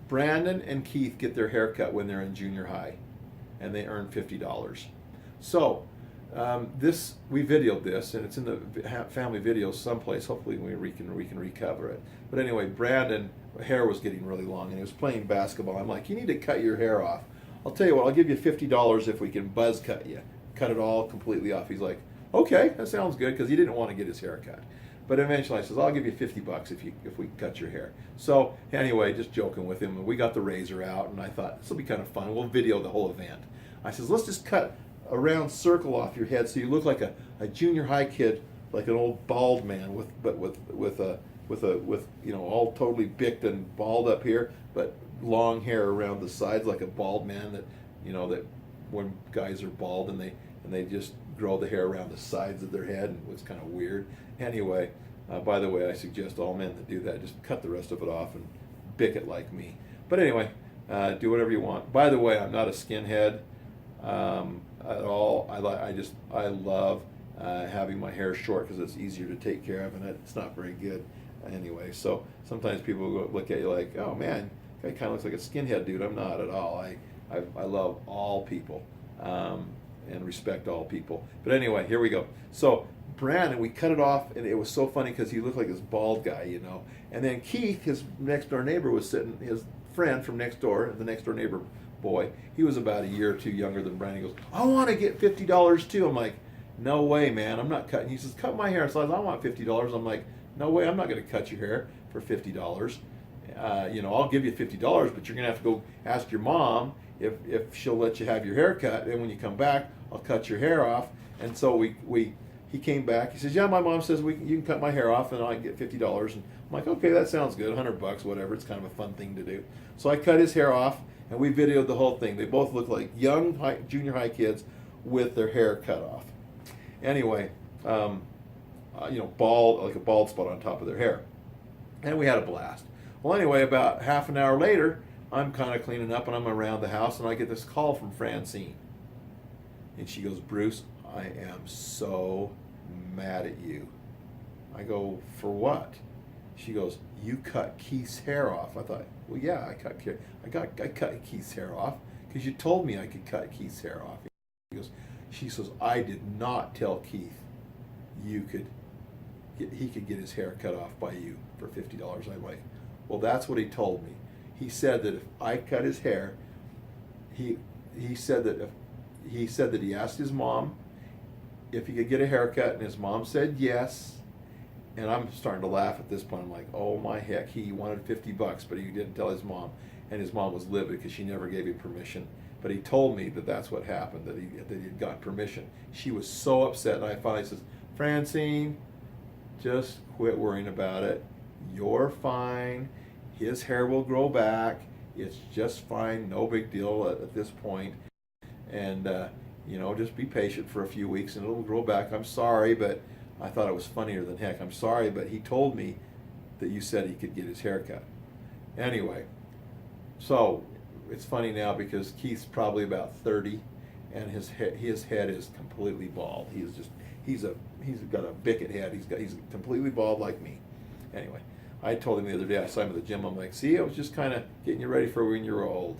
Brandon and Keith get their hair cut when they're in junior high, and they earn $50. So we videoed this, and it's in the family videos someplace. Hopefully we can recover it. But anyway, Brandon hair was getting really long, and he was playing basketball. I'm like, you need to cut your hair off. I'll tell you what, I'll give you $50 if we can buzz cut you, cut it all completely off. He's like, okay, that sounds good, because he didn't want to get his hair cut. But eventually I says, I'll give you $50 if we cut your hair. So anyway, just joking with him, and we got the razor out, and I thought this will be kind of fun. We'll video the whole event. I says, let's just cut a round circle off your head so you look like a junior high kid, like an old bald man with all totally bicked and bald up here, but long hair around the sides like a bald man that when guys are bald and they just grow the hair around the sides of their head, and it's kind of weird. Anyway, by the way, I suggest all men that do that just cut the rest of it off and bick it like me. But anyway, do whatever you want. By the way, I'm not a skinhead at all. I love having my hair short because it's easier to take care of, and it's not very good anyway. So sometimes people look at you like, oh man, guy kind of looks like a skinhead dude. I'm not at all. I love all people and respect all people. But anyway, here we go. So Brandon, we cut it off, and it was so funny because he looked like this bald guy, And then Keith, his next door neighbor, was sitting, his friend from next door, the next door neighbor boy, he was about a year or two younger than Brandon. He goes, I want to get $50 too. I'm like, no way, man, I'm not cutting. He says, cut my hair. So I want $50. I'm like, no way, I'm not going to cut your hair for $50. I'll give you $50, but you're going to have to go ask your mom if she'll let you have your hair cut. And when you come back, I'll cut your hair off. And so he came back. He says, yeah, my mom says you can cut my hair off and I get $50. And I'm like, okay, that sounds good. $100, whatever. It's kind of a fun thing to do. So I cut his hair off, and we videoed the whole thing. They both look like young junior high kids with their hair cut off. Anyway, bald, like a bald spot on top of their hair. And we had a blast. Well, anyway, about half an hour later, I'm kind of cleaning up, and I'm around the house, and I get this call from Francine. And she goes, Bruce, I am so mad at you. I go, for what? She goes, you cut Keith's hair off. I thought, well, yeah, I cut Keith's hair off because you told me I could cut Keith's hair off. She says, I did not tell Keith he could get his hair cut off by you for $50. I'm like, well, that's what he told me. He said that if I cut his hair, he said that he asked his mom if he could get a haircut, and his mom said yes. And I'm starting to laugh at this point. I'm like, oh my heck, he wanted $50, but he didn't tell his mom, and his mom was livid because she never gave him permission. But he told me that that's what happened, that he had got permission. She was so upset, and I finally says, Francine, just quit worrying about it. You're fine. His hair will grow back. It's just fine. No big deal at this point. And just be patient for a few weeks, and it'll grow back. I'm sorry, but I thought it was funnier than heck. I'm sorry, but he told me that you said he could get his hair cut. Anyway, so it's funny now because Keith's probably about 30, and his head is completely bald. He's got a bicket head. He's completely bald like me. Anyway, I told him the other day, I saw him at the gym. I'm like, see, I was just kind of getting you ready for when you're old.